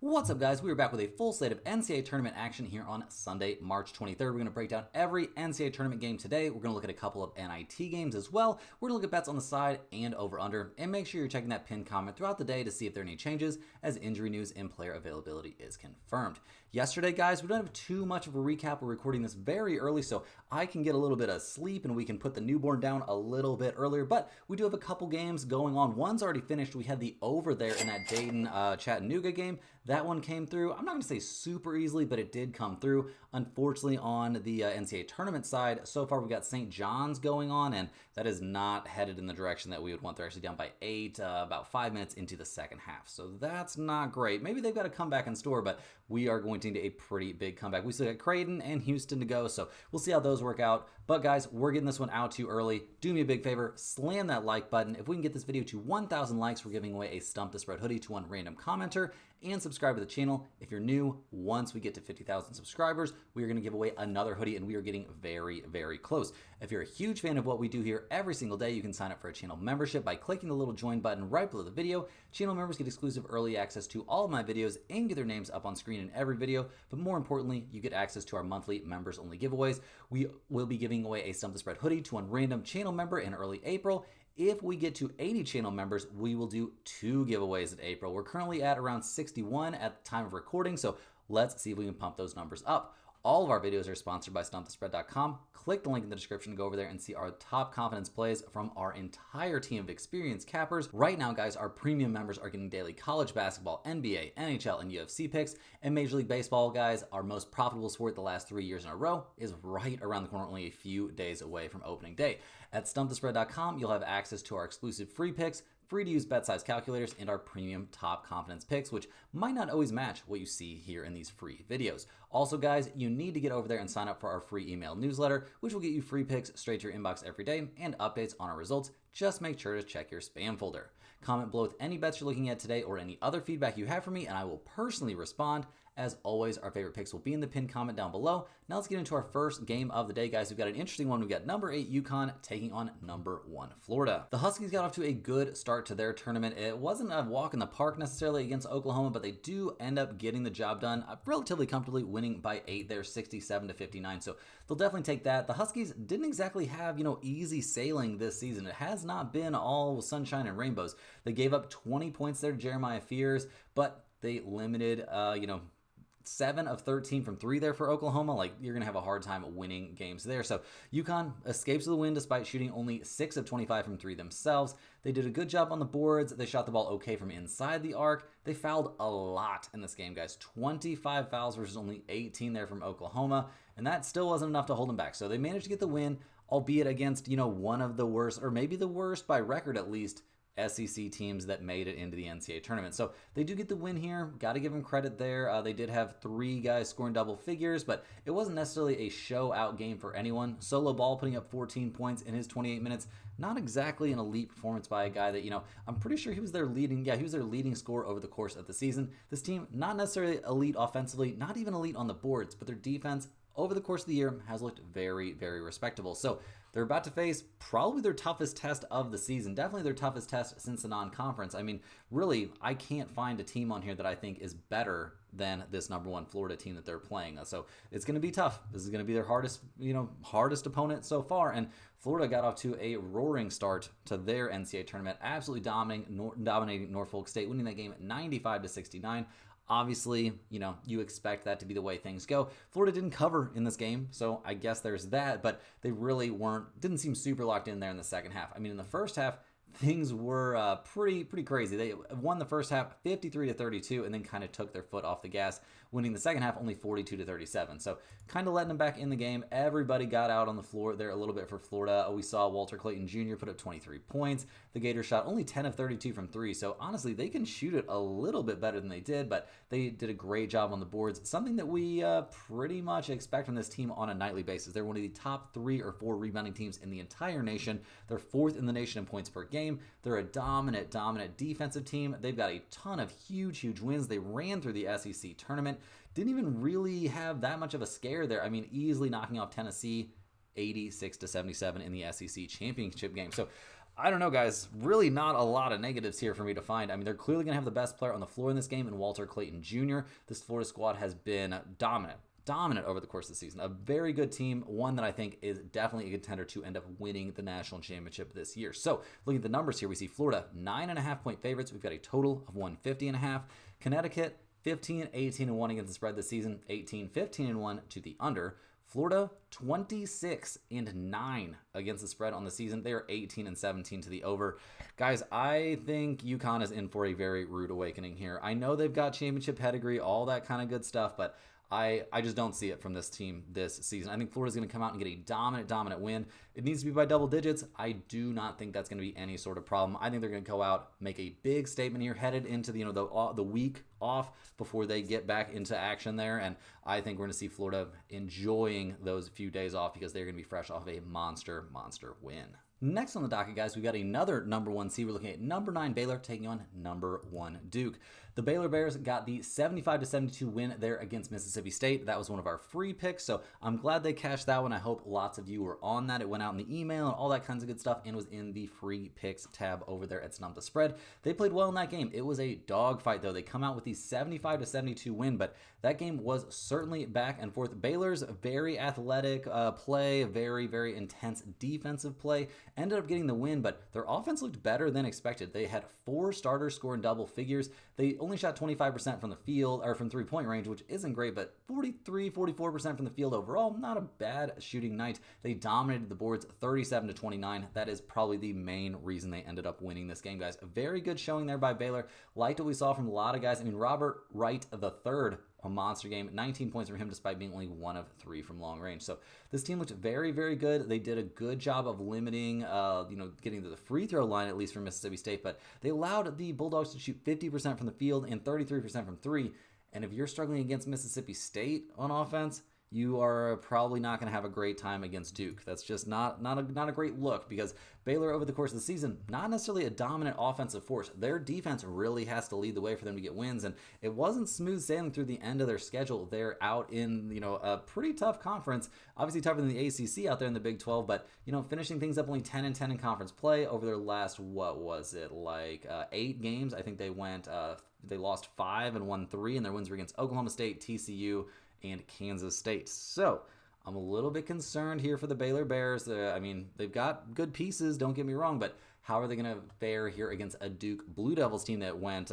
What's up, guys? We are back with a full slate of NCAA tournament action here on Sunday, March 23rd. We're going to break down every NCAA tournament game today. We're going to look at a couple of NIT games as well. We're going to look at bets on the side and over-under, and make sure you're checking that pinned comment throughout the day to see if there are any changes as injury news and player availability is confirmed. Yesterday, guys, we don't have too much of a recap. We're recording this very early, so I can get a little bit of sleep and we can put the newborn down a little bit earlier, but we do have a couple games going on. One's already finished. We had the over there in that Dayton-Chattanooga game. That one came through. I'm not going to say super easily, but it did come through. Unfortunately, on the NCAA tournament side, so far we've got St. John's going on, and that is not headed in the direction that we would want. They're actually down by 8, about 5 minutes into the second half. So that's not great. Maybe they've got a comeback in store, but we are going to need a pretty big comeback. We still got Creighton and Houston to go, so we'll see how those work out. But guys, we're getting this one out too early. Do me a big favor, slam that like button. If we can get this video to 1,000 likes, we're giving away a Stump the Spread hoodie to one random commenter. And subscribe to the channel. If you're new, once we get to 50,000 subscribers, we are going to give away another hoodie, and we are getting very, very close. If you're a huge fan of what we do here every single day, you can sign up for a channel membership by clicking the little join button right below the video. Channel members get exclusive early access to all of my videos and get their names up on screen in every video. But more importantly, you get access to our monthly members-only giveaways. We will be giving away a Stump the Spread hoodie to one random channel member in early April. If we get to 80 channel members, we will do 2 giveaways in April. We're currently at around 61 at the time of recording, so let's see if we can pump those numbers up. All of our videos are sponsored by StumpTheSpread.com. Click the link in the description to go over there and see our top confidence plays from our entire team of experienced cappers. Right now, guys, our premium members are getting daily college basketball, NBA, NHL, and UFC picks. And Major League Baseball, guys, our most profitable sport the last 3 years in a row, is right around the corner, only a few days away from opening day. At StumpTheSpread.com, you'll have access to our exclusive free picks, free to use bet size calculators, and our premium top confidence picks, which might not always match what you see here in these free videos. Also, guys, you need to get over there and sign up for our free email newsletter, which will get you free picks straight to your inbox every day and updates on our results. Just make sure to check your spam folder. Comment below with any bets you're looking at today or any other feedback you have for me, and I will personally respond. As always, our favorite picks will be in the pinned comment down below. Now let's get into our first game of the day, guys. We've got an interesting one. We've got number 8 UConn taking on number 1 Florida. The Huskies got off to a good start to their tournament. It wasn't a walk in the park necessarily against Oklahoma, but they do end up getting the job done relatively comfortably, winning by 8 there, 67-59. So they'll definitely take that. The Huskies didn't exactly have, easy sailing this season. It has not been all sunshine and rainbows. They gave up 20 points there to Jeremiah Fears, but they limited, 7 of 13 from 3 there for Oklahoma. You're going to have a hard time winning games there. So UConn escapes with the win despite shooting only 6 of 25 from 3 themselves. They did a good job on the boards. They shot the ball okay from inside the arc. They fouled a lot in this game, guys. 25 fouls versus only 18 there from Oklahoma. And that still wasn't enough to hold them back. So they managed to get the win, albeit against, one of the worst, or maybe the worst by record at least, SEC teams that made it into the NCAA tournament. So they do get the win here. Got to give them credit there. They did have 3 guys scoring double figures, but it wasn't necessarily a show-out game for anyone. Solo Ball putting up 14 points in his 28 minutes. Not exactly an elite performance by a guy that, I'm pretty sure he was their leading scorer over the course of the season. This team, not necessarily elite offensively, not even elite on the boards, but their defense over the course of the year has looked very, very respectable. So they're about to face probably their toughest test of the season. Definitely their toughest test since the non-conference. I mean, really, I can't find a team on here that I think is better than this number 1 Florida team that they're playing. So it's going to be tough. This is going to be their hardest opponent so far. And Florida got off to a roaring start to their NCAA tournament, absolutely dominating Norfolk State, winning that game 95-69. Obviously, you expect that to be the way things go. Florida didn't cover in this game, so I guess there's that, but they really didn't seem super locked in there in the second half. I mean, in the first half, things were pretty crazy. They won the first half 53-32 and then kind of took their foot off the gas, winning the second half only 42-37. So kind of letting them back in the game. Everybody got out on the floor there a little bit for Florida. We saw Walter Clayton Jr. put up 23 points. The Gators shot only 10 of 32 from 3. So honestly, they can shoot it a little bit better than they did, but they did a great job on the boards. Something that we pretty much expect from this team on a nightly basis. They're one of the top 3 or 4 rebounding teams in the entire nation. They're 4th in the nation in points per game. They're a dominant defensive team. They've got a ton of huge wins. They ran through the SEC tournament. Didn't even really have that much of a scare there. I mean, easily knocking off Tennessee 86-77 in the SEC championship game. So I don't know, guys. Really not a lot of negatives here for me to find. I mean, they're clearly going to have the best player on the floor in this game in Walter Clayton Jr. This Florida squad has been dominant over the course of the season. A very good team, one that I think is definitely a contender to end up winning the national championship this year. So looking at the numbers here, we see Florida 9.5-point favorites. We've got a total of 150.5. Connecticut 15-18-1 against the spread this season, 18-15-1 to the under. Florida 26-9 against the spread on the season. They are 18-17 to the over. Guys, I think UConn is in for a very rude awakening here. I know they've got championship pedigree, all that kind of good stuff, but I just don't see it from this team this season. I think Florida's going to come out and get a dominant win. It needs to be by double digits. I do not think that's going to be any sort of problem. I think they're going to go out, make a big statement here, headed into the week off before they get back into action there. And I think we're going to see Florida enjoying those few days off because they're going to be fresh off a monster win. Next on the docket, guys, we got another number 1 seed. We're looking at number 9 Baylor taking on number 1 Duke. The Baylor Bears got the 75-72 win there against Mississippi State. That was one of our free picks, so I'm glad they cashed that one. I hope lots of you were on that. It went out in the email and all that kinds of good stuff and was in the free picks tab over there at Stump the Spread. They played well in that game. It was a dogfight, though. They come out with the 75-72 win, but that game was certainly back and forth. Baylor's very athletic play, very intense defensive play, ended up getting the win, but their offense looked better than expected. They had 4 starters scoring double figures. They only shot 25% from the field, or from three-point range, which isn't great, but 44% from the field overall, not a bad shooting night. They dominated the boards 37-29. That is probably the main reason they ended up winning this game, guys. A very good showing there by Baylor. Liked what we saw from a lot of guys. I mean, Robert Wright III, a monster game, 19 points from him despite being only 1 of 3 from long range. So this team looked very good. They did a good job of limiting, getting to the free throw line, at least for Mississippi State, but they allowed the Bulldogs to shoot 50% from the field and 33% from 3. And if you're struggling against Mississippi State on offense, you are probably not going to have a great time against Duke. That's just not a great look, because Baylor over the course of the season, not necessarily a dominant offensive force. Their defense really has to lead the way for them to get wins, and it wasn't smooth sailing through the end of their schedule. They're out in a pretty tough conference, obviously tougher than the ACC out there in the Big 12, but finishing things up only 10-10 in conference play over their last 8 games. I think they went they lost 5 and won 3, and their wins were against Oklahoma State, TCU, and Kansas State. So I'm a little bit concerned here for the Baylor Bears. They've got good pieces, don't get me wrong, but how are they going to fare here against a Duke Blue Devils team that went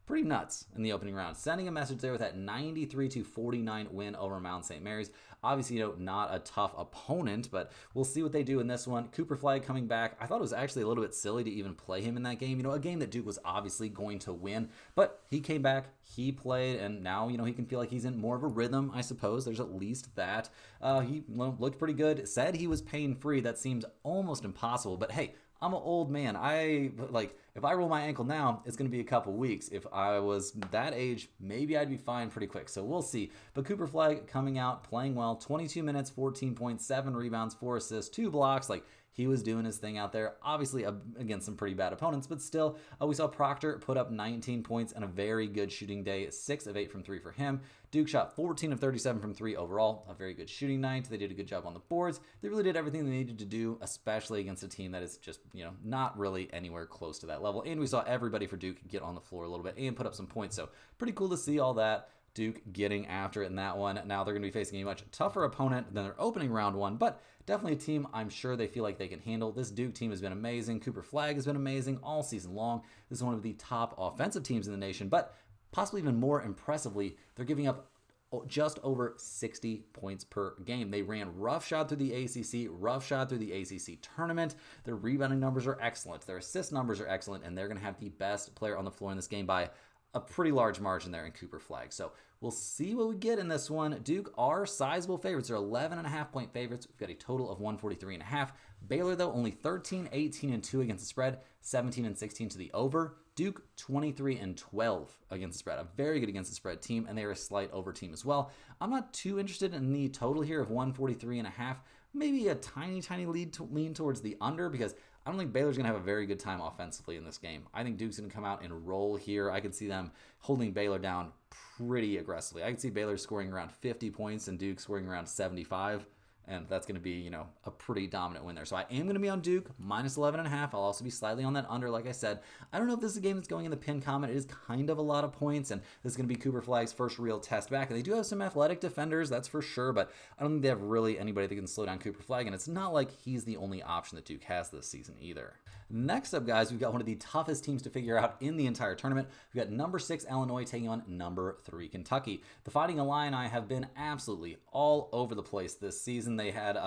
pretty nuts in the opening round? Sending a message there with that 93-49 win over Mount St. Mary's. Obviously, not a tough opponent, but we'll see what they do in this one. Cooper Flagg coming back. I thought it was actually a little bit silly to even play him in that game. A game that Duke was obviously going to win, but he came back, he played, and now, he can feel like he's in more of a rhythm, I suppose. There's at least that. He looked pretty good. Said he was pain-free. That seems almost impossible, but hey, I'm an old man. If I roll my ankle now, it's going to be a couple weeks. If I was that age, maybe I'd be fine pretty quick. So we'll see. But Cooper Flagg coming out, playing well, 22 minutes, 14 points, 7 rebounds, 4 assists, 2 blocks. He was doing his thing out there, obviously against some pretty bad opponents, but still, we saw Proctor put up 19 points and a very good shooting day, 6 of 8 from 3 for him. Duke shot 14 of 37 from 3 overall, a very good shooting night. They did a good job on the boards. They really did everything they needed to do, especially against a team that is just, not really anywhere close to that level. And we saw everybody for Duke get on the floor a little bit and put up some points, so pretty cool to see all that. Duke getting after it in that one. Now they're going to be facing a much tougher opponent than their opening round one, but definitely a team I'm sure they feel like they can handle. This Duke team has been amazing. Cooper Flagg has been amazing all season long. This is one of the top offensive teams in the nation, but possibly even more impressively, they're giving up just over 60 points per game. They ran roughshod through the ACC, roughshod through the ACC tournament. Their rebounding numbers are excellent. Their assist numbers are excellent, and they're going to have the best player on the floor in this game by a pretty large margin there in Cooper Flagg. So we'll see what we get in this one. Duke are sizable favorites. They're 11.5-point favorites. We've got a total of 143.5. Baylor, though, only 13-18-2 against the spread, 17-16 to the over. Duke 23-12 against the spread. A very good against the spread team, and they are a slight over team as well. I'm not too interested in the total here of 143.5. Maybe a tiny lean towards the under, because I don't think Baylor's going to have a very good time offensively in this game. I think Duke's going to come out and roll here. I could see them holding Baylor down pretty aggressively. I could see Baylor scoring around 50 points and Duke scoring around 75. And that's going to be, you know, a pretty dominant win there. So I am going to be on Duke, minus 11.5. I'll also be slightly on that under, like I said. I don't know if this is a game that's going in the pin comment. It is kind of a lot of points, and this is going to be Cooper Flagg's first real test back. And they do have some athletic defenders, that's for sure, but I don't think they have really anybody that can slow down Cooper Flagg, and it's not like he's the only option that Duke has this season either. Next up, guys, we've got one of the toughest teams to figure out in the entire tournament. We've got number 6 Illinois taking on number 3 Kentucky. The Fighting Illini have been absolutely all over the place this season. They had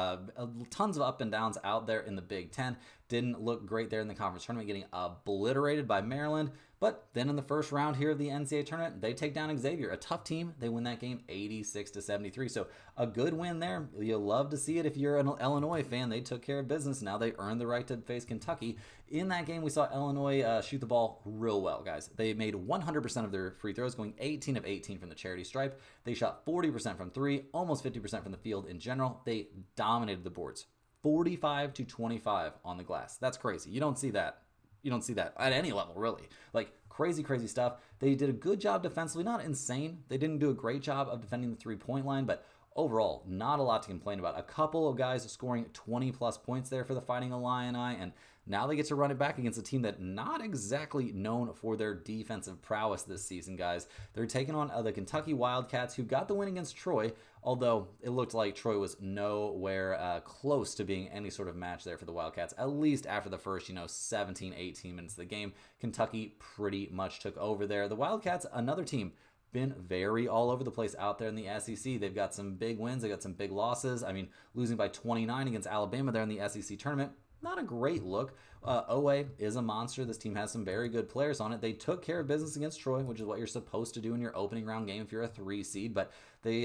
tons of up and downs out there in the Big Ten. Didn't look great there in the conference tournament, getting obliterated by Maryland. But then in the first round here of the NCAA tournament, they take down Xavier, a tough team. They win that game 86-73. So a good win there. You'll love to see it if you're an Illinois fan. They took care of business. Now they earned the right to face Kentucky. In that game, we saw Illinois shoot the ball real well, guys. They made 100% of their free throws, going 18 of 18 from the charity stripe. They shot 40% from 3, almost 50% from the field in general. They dominated the boards, 45-25 on the glass. That's crazy. You don't see that. You don't see that at any level, really. Like, crazy, crazy stuff. They did a good job defensively. Not insane. They didn't do a great job of defending the three-point line, but overall, not a lot to complain about. A couple of guys scoring 20-plus points there for the Fighting Illini, and now they get to run it back against a team that not exactly known for their defensive prowess this season, guys. They're taking on the Kentucky Wildcats, who got the win against Troy, although it looked like Troy was nowhere close to being any sort of match there for the Wildcats, at least after the first, 17, 18 minutes of the game. Kentucky pretty much took over there. The Wildcats, another team, been very all over the place out there in the SEC. They've got some big wins. They got some big losses. I mean, losing by 29 against Alabama there in the SEC tournament, not a great look. OA is a monster. This team has some very good players on it. They took care of business against Troy, which is what you're supposed to do in your opening round game if you're a 3 seed. But they,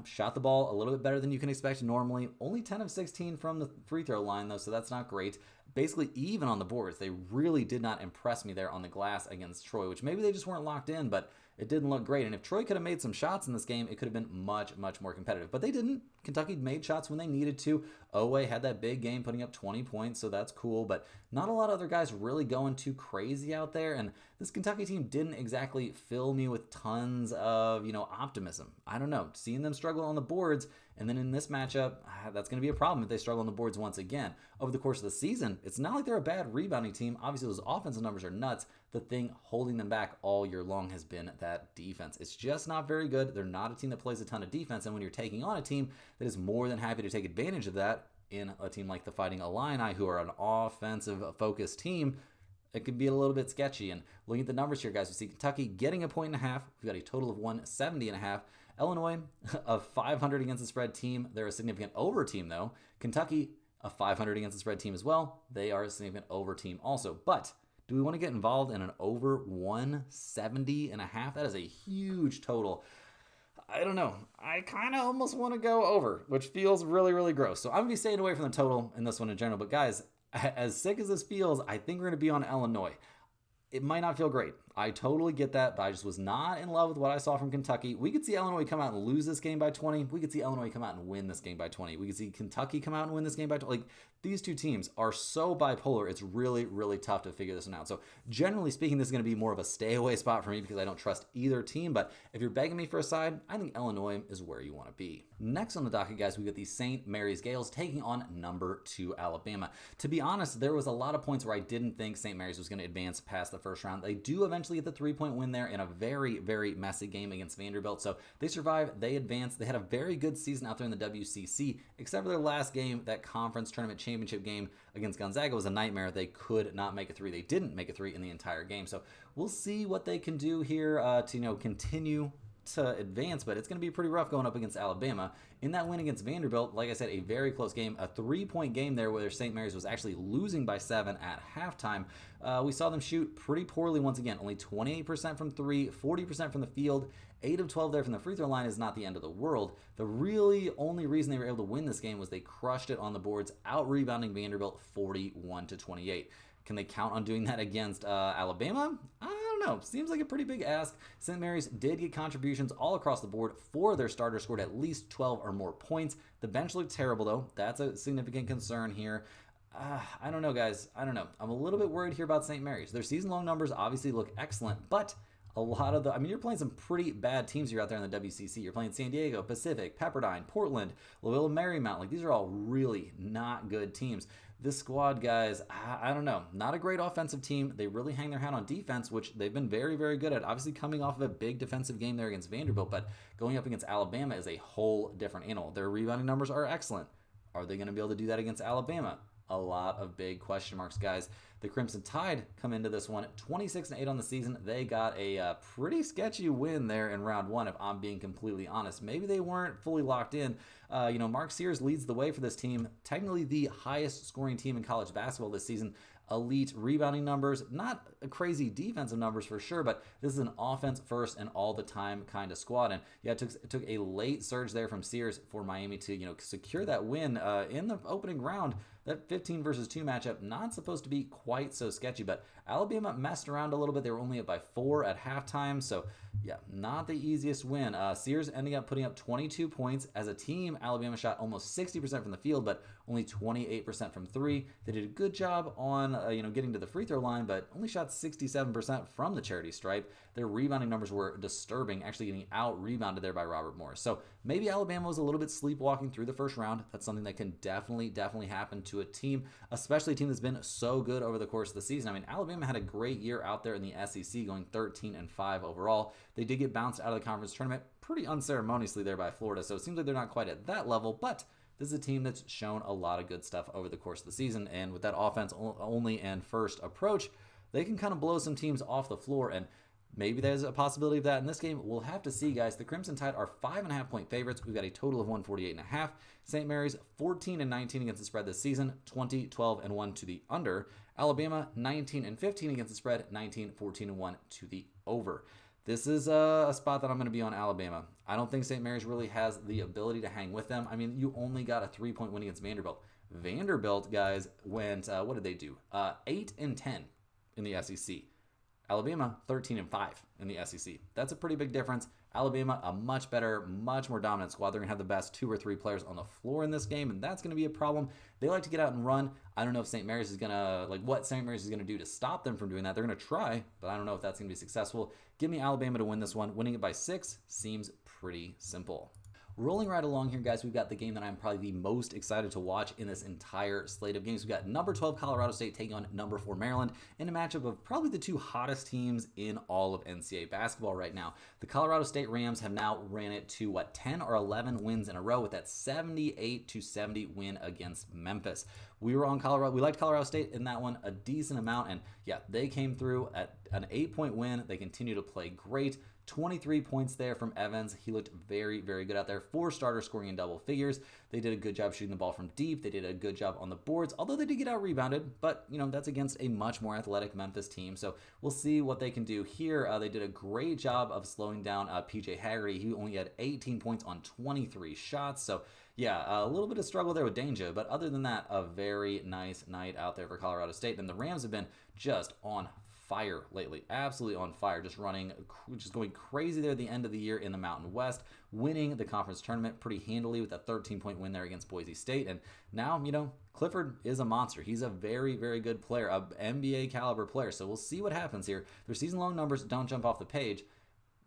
shot the ball a little bit better than you can expect normally. Only 10 of 16 from the free throw line, though, so that's not great. Basically, even on the boards, they really did not impress me there on the glass against Troy, which maybe they just weren't locked in, but it didn't look great. And if Troy could have made some shots in this game, it could have been much, much more competitive. But they didn't. Kentucky made shots when they needed to. Owe had that big game, putting up 20 points, so that's cool. But not a lot of other guys really going too crazy out there. And this Kentucky team didn't exactly fill me with tons of, optimism. I don't know. Seeing them struggle on the boards, and then in this matchup, that's going to be a problem if they struggle on the boards once again. Over the course of the season, it's not like they're a bad rebounding team. Obviously, those offensive numbers are nuts. The thing holding them back all year long has been that defense. It's just not very good. They're not a team that plays a ton of defense, and when you're taking on a team that is more than happy to take advantage of that in a team like the Fighting Illini, who are an offensive-focused team, it could be a little bit sketchy. And looking at the numbers here, guys, we see Kentucky getting a point and a half. We've got a total of 170.5. Illinois, a 500 against the spread team. They're a significant over team, though. Kentucky, a 500 against the spread team as well. They are a significant over team also. But do we want to get involved in an over 170.5? That is a huge total. I don't know. I kind of almost want to go over, which feels really, really gross. So I'm going to be staying away from the total in this one in general. But guys, as sick as this feels, I think we're going to be on Illinois. It might not feel great. I totally get that, but I just was not in love with what I saw from Kentucky. We could see Illinois come out and lose this game by 20. We could see Illinois come out and win this game by 20. We could see Kentucky come out and win this game by 20. Like, these two teams are so bipolar, it's really, really tough to figure this one out. So generally speaking, this is going to be more of a stay away spot for me because I don't trust either team. But if you're begging me for a side, I think Illinois is where you want to be. Next on the docket, guys, we got the St. Mary's Gales taking on number 2 Alabama. To be honest, there was a lot of points where I didn't think St. Mary's was going to advance past the first round. They do eventually get the 3-point win there in a very, very messy game against Vanderbilt. So they survived, they advanced. They had a very good season out there in the WCC, except for their last game, that conference tournament championship game against Gonzaga was a nightmare. They could not make a 3. They didn't make a 3 in the entire game. So we'll see what they can do here to continue to advance, but it's going to be pretty rough going up against Alabama. In that win against Vanderbilt, like I said, a very close game, a 3-point game there where St. Mary's was actually losing by 7 at halftime. We saw them shoot pretty poorly once again, only 28% from 3, 40% from the field, 8 of 12 there from the free throw line is not the end of the world. The really only reason they were able to win this game was they crushed it on the boards, out-rebounding Vanderbilt 41-28. Can they count on doing that against Alabama? I don't know. Seems like a pretty big ask. St. Mary's did get contributions all across the board. 4 of their starters scored at least 12 or more points. The bench looked terrible, though. That's a significant concern here. I don't know, guys. I don't know. I'm a little bit worried here about St. Mary's. Their season-long numbers obviously look excellent, but a lot of you're playing some pretty bad teams here out there in the WCC. You're playing San Diego, Pacific, Pepperdine, Portland, Loyola Marymount. Like, these are all really not good teams. This squad, guys, I don't know. Not a great offensive team. They really hang their hat on defense, which they've been very, very good at. Obviously, coming off of a big defensive game there against Vanderbilt, but going up against Alabama is a whole different animal. Their rebounding numbers are excellent. Are they going to be able to do that against Alabama? A lot of big question marks, guys. The Crimson Tide come into this one 26-8 on the season. They got a pretty sketchy win there in round one, if I'm being completely honest. Maybe they weren't fully locked in. Mark Sears leads the way for this team. Technically the highest scoring team in college basketball this season. Elite rebounding numbers, not crazy defensive numbers for sure, but this is an offense first and all the time kind of squad. And yeah, it took a late surge there from Sears for Miami to secure that win in the opening round. That 15 versus 2 matchup, not supposed to be quite so sketchy, but Alabama messed around a little bit. They were only up by 4 at halftime, so yeah, not the easiest win. Sears ending up putting up 22 points. As a team, Alabama shot almost 60% from the field, but only 28% from 3. They did a good job on getting to the free throw line, but only shot 67% from the charity stripe. Their rebounding numbers were disturbing, actually getting out-rebounded there by Robert Morris. So maybe Alabama was a little bit sleepwalking through the first round. That's something that can definitely happen to a team, especially a team that's been so good over the course of the season. I mean, Alabama had a great year out there in the SEC, going 13-5 overall. They did get bounced out of the conference tournament pretty unceremoniously there by Florida, so it seems like they're not quite at that level, but this is a team that's shown a lot of good stuff over the course of the season, and with that offense only and first approach, they can kind of blow some teams off the floor, and maybe there's a possibility of that in this game. We'll have to see, guys. The Crimson Tide are 5.5-point favorites. We've got a total of 148.5. St. Mary's 14-19 against the spread this season, 20-12-1 to the under. Alabama 19-15 against the spread, 19-14-1 to the over. This is a spot that I'm going to be on Alabama. I don't think St. Mary's really has the ability to hang with them. I mean, you only got a 3-point win against Vanderbilt. Vanderbilt, guys, went, what did they do? 8-10 in the SEC. Alabama, 13-5 in the SEC. That's a pretty big difference. Alabama, a much better, much more dominant squad. They're going to have the best 2 or 3 players on the floor in this game, and that's going to be a problem. They like to get out and run. I don't know if St. Mary's is going to, what St. Mary's is going to do to stop them from doing that. They're going to try, but I don't know if that's going to be successful. Give me Alabama to win this one. Winning it by 6 seems pretty simple. Rolling right along here, guys, we've got the game that I'm probably the most excited to watch in this entire slate of games. We've got number 12 Colorado State taking on number 4 Maryland in a matchup of probably the 2 hottest teams in all of NCAA basketball right now. The Colorado State Rams have now ran it to 10 or 11 wins in a row with that 78-70 win against Memphis. We were on Colorado. We liked Colorado State in that one a decent amount, and yeah, they came through at an 8-point win. They continue to play great. 23 points there from Evans. He looked very, very good out there. 4 starters scoring in double figures. They did a good job shooting the ball from deep. They did a good job on the boards, although they did get out rebounded, but that's against a much more athletic Memphis team. So we'll see what they can do here. They did a great job of slowing down PJ Haggerty. He only had 18 points on 23 shots. So yeah, a little bit of struggle there with Danger, but other than that, a very nice night out there for Colorado State. And the Rams have been just on fire lately, absolutely on fire, just going crazy there at the end of the year in the Mountain West, winning the conference tournament pretty handily with a 13-point win there against Boise State. And now, Clifford is a monster. He's a very, very good player, an NBA caliber player. So we'll see what happens here. Their season-long numbers don't jump off the page.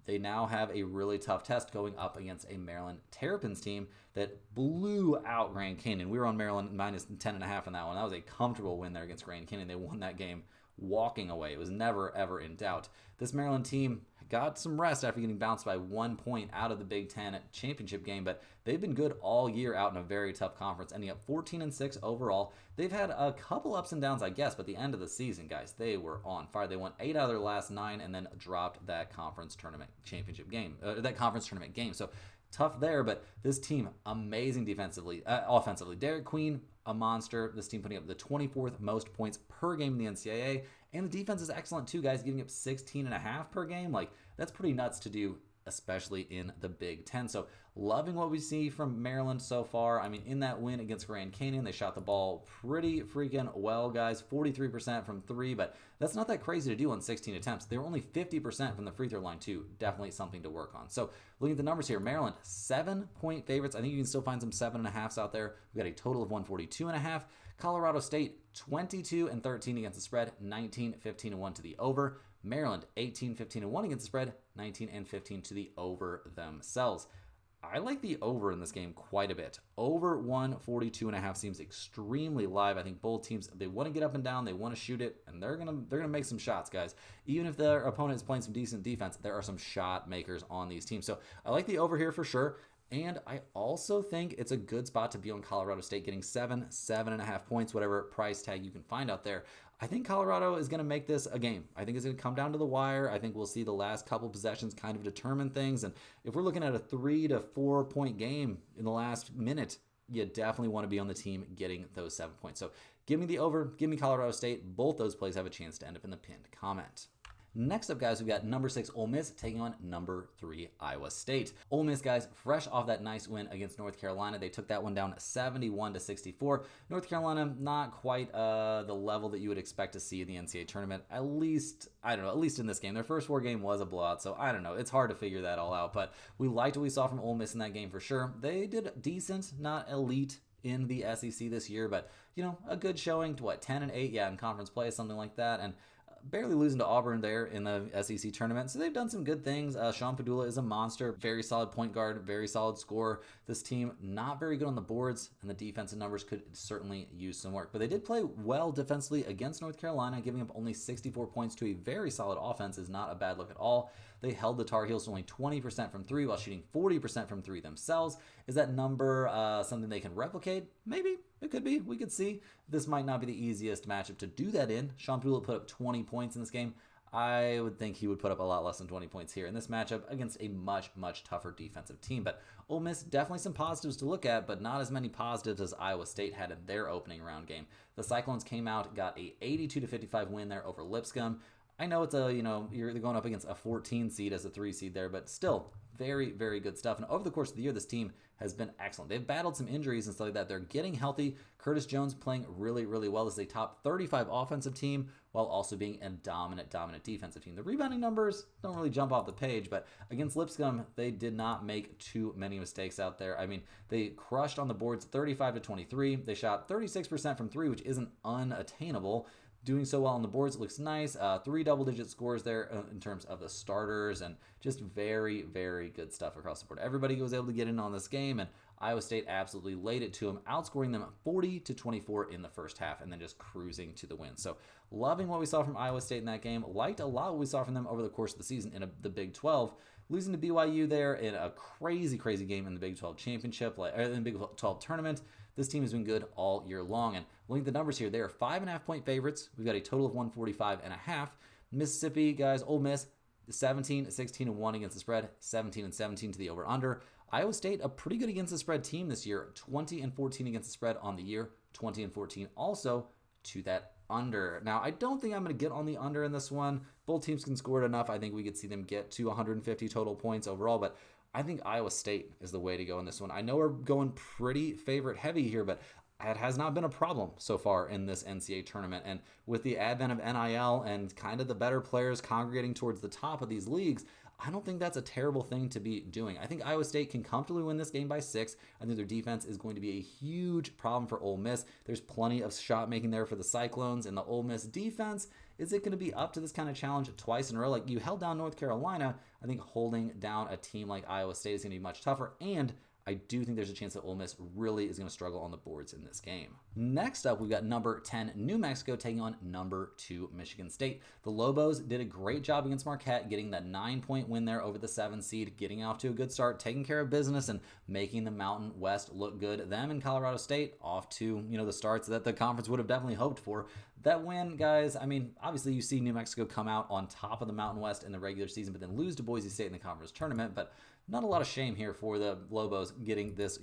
They now have a really tough test going up against a Maryland Terrapins team that blew out Grand Canyon. We were on Maryland minus 10.5 in that one. That was a comfortable win there against Grand Canyon. They won that game walking away. It was never, ever in doubt. This Maryland team got some rest after getting bounced by 1 point out of the Big Ten championship game, but they've been good all year out in a very tough conference, ending up 14-6 overall. They've had a couple ups and downs, I guess, but the end of the season, guys, they were on fire. They won 8 out of their last 9 and then dropped that conference tournament championship game, that conference tournament game. So tough there, but this team, amazing defensively, offensively. Derek Queen, a monster. This team putting up the 24th most points per game in the NCAA, and the defense is excellent too, guys, giving up 16.5 per game. Like, that's pretty nuts to do, especially in the Big Ten. So loving what we see from Maryland so far. I mean, in that win against Grand Canyon, they shot the ball pretty freaking well, guys. 43% from 3, but that's not that crazy to do on 16 attempts. They were only 50% from the free throw line too. Definitely something to work on. So looking at the numbers here, Maryland, 7-point favorites. I think you can still find some 7.5s out there. We've got a total of 142.5. Colorado State, 22-13 against the spread, 19-15-1 to the over. Maryland, 18-15-1 against the spread, 19-15 to the over themselves. I like the over in this game quite a bit. Over 142.5 seems extremely live. I think both teams, they want to get up and down, they want to shoot it, and they're gonna make some shots, guys. Even if their opponent is playing some decent defense, there are some shot makers on these teams. So I like the over here for sure. And I also think it's a good spot to be on Colorado State, getting 7.5 points, whatever price tag you can find out there. I think Colorado is going to make this a game. I think it's going to come down to the wire. I think we'll see the last couple possessions kind of determine things. And if we're looking at a 3 to 4 point game in the last minute, you definitely want to be on the team getting those 7 points. So give me the over, give me Colorado State. Both those plays have a chance to end up in the pinned comment. Next up, guys, we've got number 6 Ole Miss taking on number 3 Iowa State. Ole Miss, guys, fresh off that nice win against North Carolina. They took that one down 71-64. North Carolina, not quite the level that you would expect to see in the NCAA tournament. At least in this game. Their first 4 game was a blowout, so I don't know. It's hard to figure that all out, but we liked what we saw from Ole Miss in that game for sure. They did decent, not elite in the SEC this year, but, a good showing to 10-8, in conference play, something like that, and barely losing to Auburn there in the SEC tournament. So they've done some good things. Sean Padula is a monster. Very solid point guard. Very solid scorer. This team not very good on the boards, and the defensive numbers could certainly use some work. But they did play well defensively against North Carolina. Giving up only 64 points to a very solid offense is not a bad look at all. They held the Tar Heels to only 20% from 3 while shooting 40% from 3 themselves. Is that number something they can replicate? Maybe. It could be. We could see. This might not be the easiest matchup to do that in. Sean Padula put up 20 points in this game. I would think he would put up a lot less than 20 points here in this matchup against a much, much tougher defensive team. But Ole Miss, definitely some positives to look at, but not as many positives as Iowa State had in their opening round game. The Cyclones came out, got a 82-55 win there over Lipscomb. I know it's you're going up against a 14 seed as a 3 seed there, but still very, very good stuff. And over the course of the year, this team has been excellent. They've battled some injuries and stuff like that. They're getting healthy. Curtis Jones playing really, really well as a top 35 offensive team while also being a dominant defensive team. The rebounding numbers don't really jump off the page, but against Lipscomb, they did not make too many mistakes out there. I mean, they crushed on the boards 35-23. They shot 36% from 3, which isn't unattainable. Doing so well on the boards, it looks nice. 3 double-digit scores there in terms of the starters, and just very, very good stuff across the board. Everybody was able to get in on this game, and Iowa State absolutely laid it to them, outscoring them 40-24 in the first half, and then just cruising to the win. So loving what we saw from Iowa State in that game. Liked a lot what we saw from them over the course of the season in the Big 12. Losing to BYU there in a crazy, crazy game in the Big 12 championship, in the Big 12 tournament. This team has been good all year long. And looking at the numbers here, they are 5.5 point favorites. We've got a total of 145.5. Mississippi, guys, Ole Miss, 17-16-1 against the spread, 17-17 to the over-under. Iowa State, a pretty good against the spread team this year, 20-14 against the spread on the year, 20-14 also to that under. Now, I don't think I'm going to get on the under in this one. Both teams can score it enough. I think we could see them get to 150 total points overall, but I think Iowa State is the way to go in this one. I know we're going pretty favorite heavy here, but it has not been a problem so far in this NCAA tournament. And with the advent of NIL and kind of the better players congregating towards the top of these leagues, I don't think that's a terrible thing to be doing. I think Iowa State can comfortably win this game by 6. I think their defense is going to be a huge problem for Ole Miss. There's plenty of shot making there for the Cyclones, and the Ole Miss defense, is it going to be up to this kind of challenge twice in a row? Like, you held down North Carolina. I think holding down a team like Iowa State is going to be much tougher, and I do think there's a chance that Ole Miss really is going to struggle on the boards in this game. Next up, we've got number 10 New Mexico taking on number 2 Michigan State. The Lobos did a great job against Marquette, getting that 9-point win there over the 7 seed, getting off to a good start, taking care of business, and making the Mountain West look good. Them and Colorado State off to the starts that the conference would have definitely hoped for. That win, guys, I mean, obviously you see New Mexico come out on top of the Mountain West in the regular season, but then lose to Boise State in the conference tournament. But not a lot of shame here for the Lobos getting this,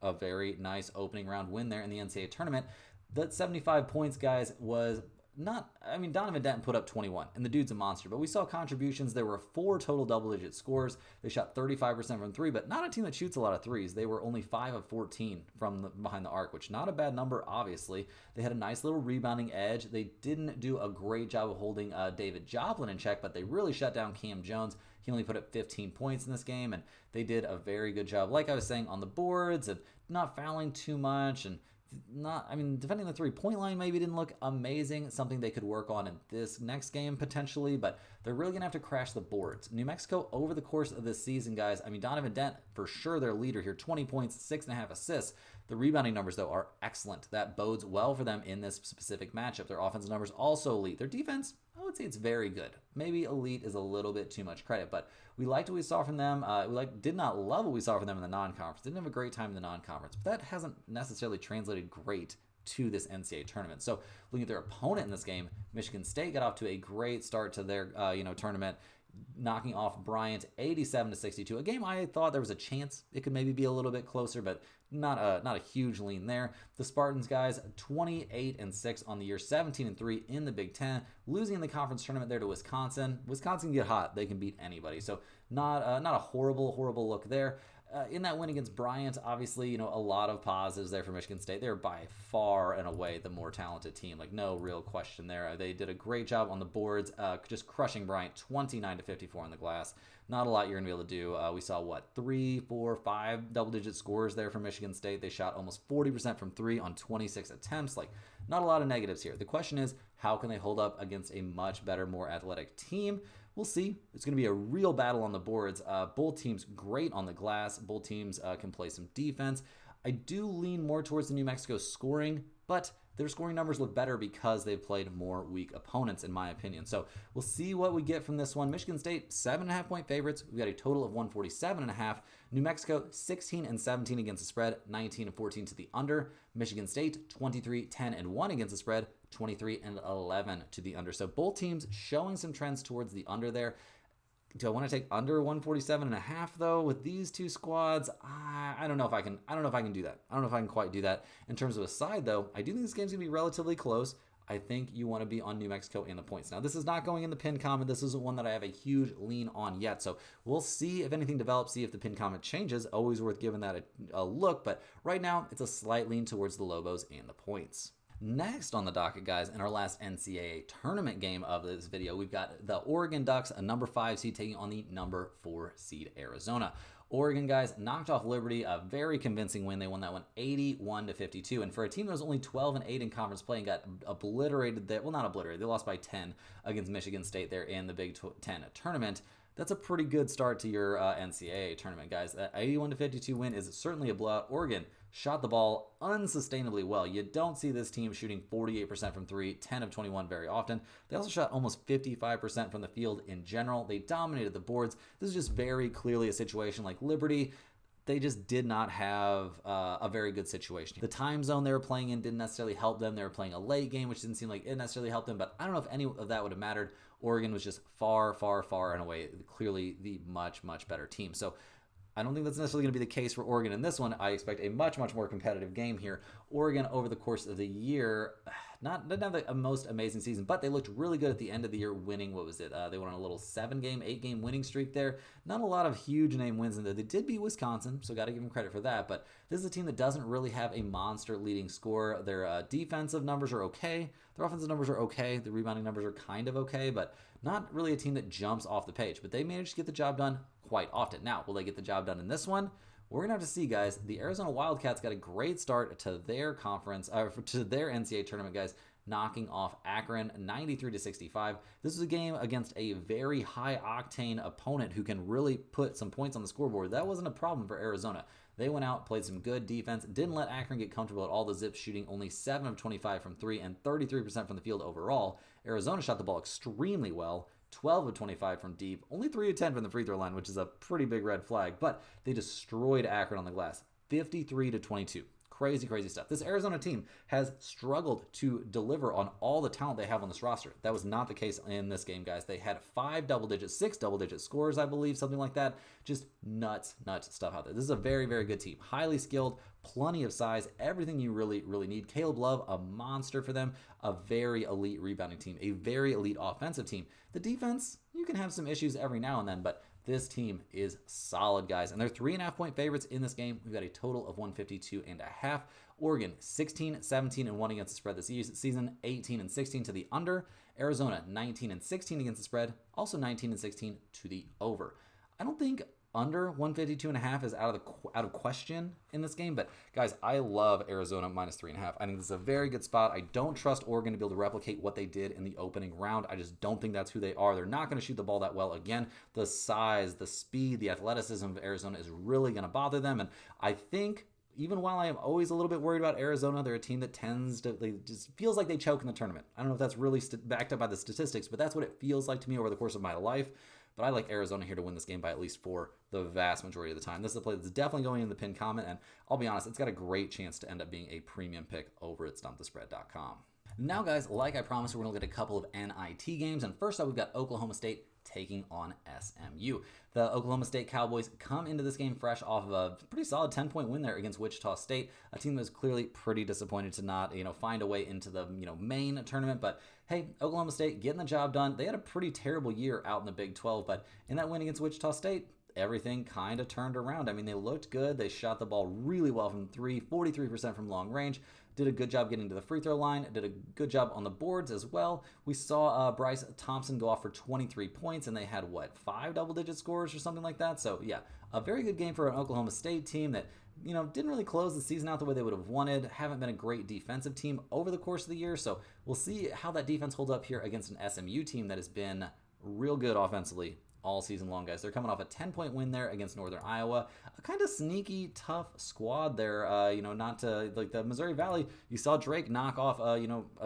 a very nice opening round win there in the NCAA tournament. That 75 points, guys, was Donovan Denton put up 21, and the dude's a monster. But we saw contributions. There were 4 total double-digit scores. They shot 35% from 3, but not a team that shoots a lot of threes. They were only 5 of 14 from behind the arc, which not a bad number, obviously. They had a nice little rebounding edge. They didn't do a great job of holding David Joplin in check, but they really shut down Cam Jones. He only put up 15 points in this game, and they did a very good job, like I was saying, on the boards and not fouling too much and defending the three-point line maybe didn't look amazing. Something they could work on in this next game potentially, but they're really going to have to crash the boards. New Mexico, over the course of this season, guys, Donovan Dent, for sure their leader here, 20 points, 6.5 assists. The rebounding numbers, though, are excellent. That bodes well for them in this specific matchup. Their offensive numbers also elite. Their defense, I would say it's very good. Maybe elite is a little bit too much credit, but we liked what we saw from them. Did not love what we saw from them in the non-conference. Didn't have a great time in the non-conference, but that hasn't necessarily translated great to this NCAA tournament. So looking at their opponent in this game, Michigan State got off to a great start to their tournament, knocking off Bryant 87-62. A game I thought there was a chance it could maybe be a little bit closer, but not a huge lean there. The Spartans, guys, 28-6 on the year, 17-3 in the Big Ten, losing in the conference tournament there to Wisconsin. Wisconsin can get hot; they can beat anybody. So not a horrible look there. In that win against Bryant, obviously, a lot of positives there for Michigan State. They're by far and away the more talented team. No real question there. They did a great job on the boards, just crushing Bryant 29-54 on the glass. Not a lot you're going to be able to do. We saw, 3, 4, 5 double-digit scores there for Michigan State. They shot almost 40% from 3 on 26 attempts. Not a lot of negatives here. The question is, how can they hold up against a much better, more athletic team? We'll see. It's going to be a real battle on the boards. Both teams great on the glass. Both teams can play some defense. I do lean more towards the New Mexico scoring, but their scoring numbers look better because they've played more weak opponents, in my opinion. So we'll see what we get from this one. Michigan State, 7.5 point favorites. We got a total of 147.5. New Mexico, 16-17 against the spread, 19-14 to the under. Michigan State, 23-10-1 against the spread, 23-11 to the under. So both teams showing some trends towards the under there. Do I want to take under 147.5 though with these two squads? I don't know if I can. I don't know if I can do that. I don't know if I can quite do that. In terms of a side though, I do think this game's gonna be relatively close. I think you want to be on New Mexico and the points. Now, this is not going in the pin comment. This isn't one that I have a huge lean on yet. So we'll see if anything develops, see if the pin comment changes. Always worth giving that a look. But right now, it's a slight lean towards the Lobos and the points. Next on the docket, guys, in our last NCAA tournament game of this video, we've got the Oregon Ducks, a number 5 seed, taking on the number 4 seed Arizona. Oregon, guys, knocked off Liberty, a very convincing win. They won that one 81-52. And for a team that was only 12-8 in conference play and got obliterated there, well, not obliterated, they lost by 10 against Michigan State there in the Big Ten tournament. That's a pretty good start to your NCAA tournament, guys. That 81-52 win is certainly a blowout. Oregon shot the ball unsustainably well. You don't see this team shooting 48% from 3, 10 of 21 very often. They also shot almost 55% from the field in general. They dominated the boards. This is just very clearly a situation like Liberty. They just did not have a very good situation. The time zone they were playing in didn't necessarily help them. They were playing a late game, which didn't seem like it necessarily helped them, but I don't know if any of that would have mattered. Oregon was just far and away clearly the much better team. So I don't think that's necessarily going to be the case for Oregon in this one. I expect a much more competitive game here. Oregon, over the course of the year, didn't have the most amazing season, but they looked really good at the end of the year, winning, what was it? They went on a little 8-game winning streak there. Not a lot of huge name wins in there. They did beat Wisconsin, so got to give them credit for that, but this is a team that doesn't really have a monster leading scorer. Their defensive numbers are okay. Their offensive numbers are okay. The rebounding numbers are kind of okay, but not really a team that jumps off the page, but they managed to get the job done quite often. Now, will they get the job done in this one? We're going to have to see, guys. The Arizona Wildcats got a great start to their conference, to their NCAA tournament, guys, knocking off Akron 93-65. This is a game against a very high-octane opponent who can really put some points on the scoreboard. That wasn't a problem for Arizona. They went out, played some good defense, didn't let Akron get comfortable at all. The Zips shooting only 7 of 25 from 3 and 33% from the field overall. Arizona shot the ball extremely well, 12 of 25 from deep, only 3 of 10 from the free throw line, which is a pretty big red flag, but they destroyed Akron on the glass, 53-22. Crazy stuff. This Arizona team has struggled to deliver on all the talent they have on this roster. That was not the case in this game, guys. They had 6 double-digit scores, I believe, something like that. Just nuts stuff out there. This is a very good team. Highly skilled, plenty of size, everything you really need. Caleb Love, a monster for them. A very elite rebounding team, a very elite offensive team. The defense, you can have some issues every now and then, but this team is solid, guys, and they're 3.5 point favorites in this game. We've got a total of 152.5. Oregon 16-17-1 against the spread this season, 18-16 to the under. Arizona 19-16 against the spread, also 19-16 to the over. I don't think under 152.5 is out of question in this game. But guys, I love Arizona minus 3.5. I think this is a very good spot. I don't trust Oregon to be able to replicate what they did in the opening round. I just don't think that's who they are. They're not going to shoot the ball that well again. The size, the speed, the athleticism of Arizona is really going to bother them. And I think, even while I am always a little bit worried about Arizona, they're a team that they just feels like they choke in the tournament. I don't know if that's really backed up by the statistics, but that's what it feels like to me over the course of my life. But I like Arizona here to win this game by at least 4 the vast majority of the time. This is a play that's definitely going in the pinned comment, and I'll be honest, it's got a great chance to end up being a premium pick over at stumpthespread.com. Now, guys, like I promised, we're going to look at a couple of NIT games, and first up, we've got Oklahoma State taking on SMU. The Oklahoma State Cowboys come into this game fresh off of a pretty solid 10-point win there against Wichita State, a team that was clearly pretty disappointed to not, find a way into the, main tournament. But hey, Oklahoma State getting the job done. They had a pretty terrible year out in the Big 12, but in that win against Wichita State, everything kind of turned around. I mean, they looked good. They shot the ball really well from 3, 43% from long range. Did a good job getting to the free throw line. Did a good job on the boards as well. We saw Bryce Thompson go off for 23 points, and they had, 5 double-digit scores or something like that? So, yeah, a very good game for an Oklahoma State team that, didn't really close the season out the way they would have wanted. Haven't been a great defensive team over the course of the year. So we'll see how that defense holds up here against an SMU team that has been real good offensively all season long, guys. They're coming off a 10-point win there against Northern Iowa. A kind of sneaky, tough squad there. Not to like the Missouri Valley. You saw Drake knock off,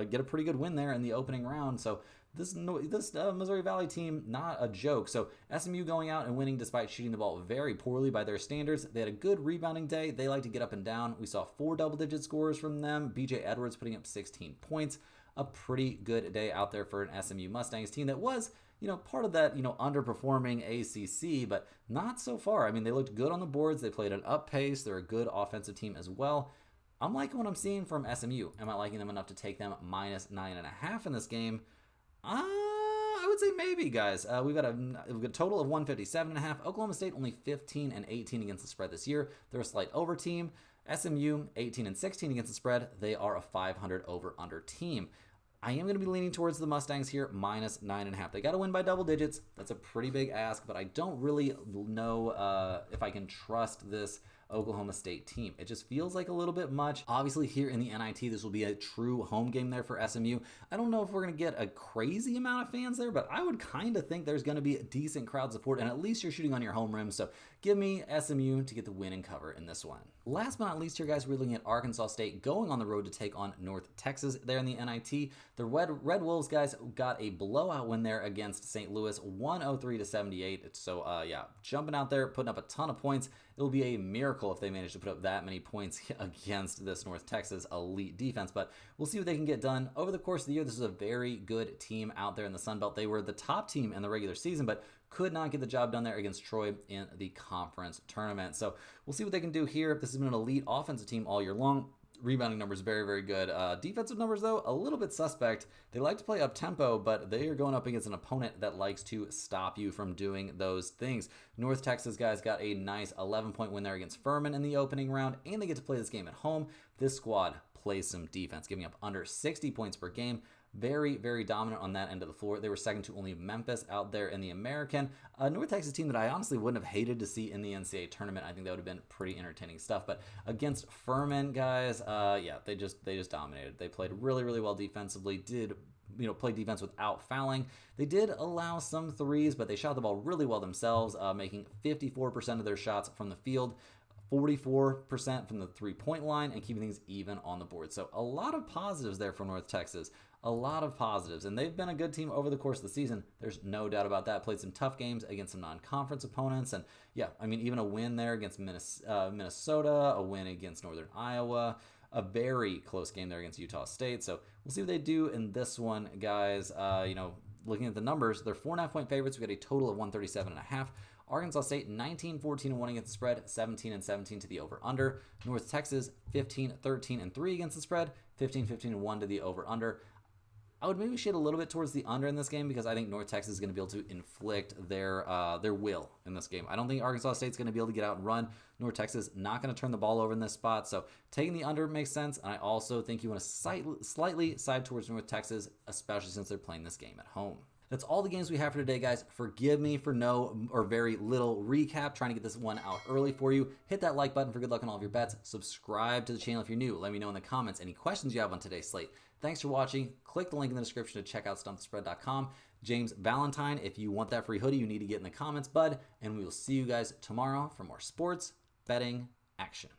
get a pretty good win there in the opening round. So this Missouri Valley team, not a joke. So SMU going out and winning despite shooting the ball very poorly by their standards. They had a good rebounding day. They like to get up and down. We saw 4 double-digit scores from them. BJ Edwards putting up 16 points. A pretty good day out there for an SMU Mustangs team that was, part of that, underperforming ACC, but not so far. I mean, they looked good on the boards. They played an up pace. They're a good offensive team as well. I'm liking what I'm seeing from SMU. Am I liking them enough to take them minus 9.5 in this game? I would say maybe, guys. We've got a total of 157.5. Oklahoma State only 15 and 18 against the spread this year. They're a slight over team. SMU 18 and 16 against the spread. They are a 500 over/under team. I am going to be leaning towards the Mustangs here, minus 9.5. They got to win by double digits. That's a pretty big ask, but I don't really know if I can trust this Oklahoma State team. It just feels like a little bit much. Obviously, here in the NIT, this will be a true home game there for SMU. I don't know if we're going to get a crazy amount of fans there, but I would kind of think there's going to be a decent crowd support, and at least you're shooting on your home rim. So give me SMU to get the win and cover in this one. Last but not least here, guys, we're looking at Arkansas State going on the road to take on North Texas there in the NIT. The Red Wolves, guys, got a blowout win there against St. Louis, 103-78. So, jumping out there, putting up a ton of points. It'll be a miracle if they manage to put up that many points against this North Texas elite defense, but we'll see what they can get done. Over the course of the year, this is a very good team out there in the Sun Belt. They were the top team in the regular season, but could not get the job done there against Troy in the conference tournament. So we'll see what they can do here. This has been an elite offensive team all year long. Rebounding numbers very, very good. Defensive numbers, though, a little bit suspect. They like to play up-tempo, but they are going up against an opponent that likes to stop you from doing those things. North Texas, guys, got a nice 11-point win there against Furman in the opening round, and they get to play this game at home. This squad plays some defense, giving up under 60 points per game. Very, very dominant on that end of the floor. They were second to only Memphis out there in the American. North Texas team that I honestly wouldn't have hated to see in the NCAA tournament. I think that would have been pretty entertaining stuff. But against Furman, guys, they just dominated. They played really, really well defensively. Did play defense without fouling. They did allow some threes, but they shot the ball really well themselves, making 54% of their shots from the field. 44% from the three-point line, and keeping things even on the board. So a lot of positives there for North Texas. A lot of positives. And they've been a good team over the course of the season. There's no doubt about that. Played some tough games against some non-conference opponents. And even a win there against Minnesota, a win against Northern Iowa, a very close game there against Utah State. So we'll see what they do in this one, guys. Looking at the numbers, they're 4.5-point favorites. We got a total of 137.5. Arkansas State 19-14-1 against the spread, 17-17 to the over/under. North Texas 15-13-3 against the spread, 15-15-1 to the over/under. I would maybe shade a little bit towards the under in this game because I think North Texas is going to be able to inflict their will in this game. I don't think Arkansas State's going to be able to get out and run. North Texas not going to turn the ball over in this spot. So taking the under makes sense. And I also think you want to slightly side towards North Texas, especially since they're playing this game at home. That's all the games we have for today, guys. Forgive me for no or very little recap, trying to get this one out early for you. Hit that like button for good luck on all of your bets. Subscribe to the channel if you're new. Let me know in the comments any questions you have on today's slate. Thanks for watching. Click the link in the description to check out stumpthespread.com. James Valentine, if you want that free hoodie, you need to get in the comments, bud. And we will see you guys tomorrow for more sports betting action.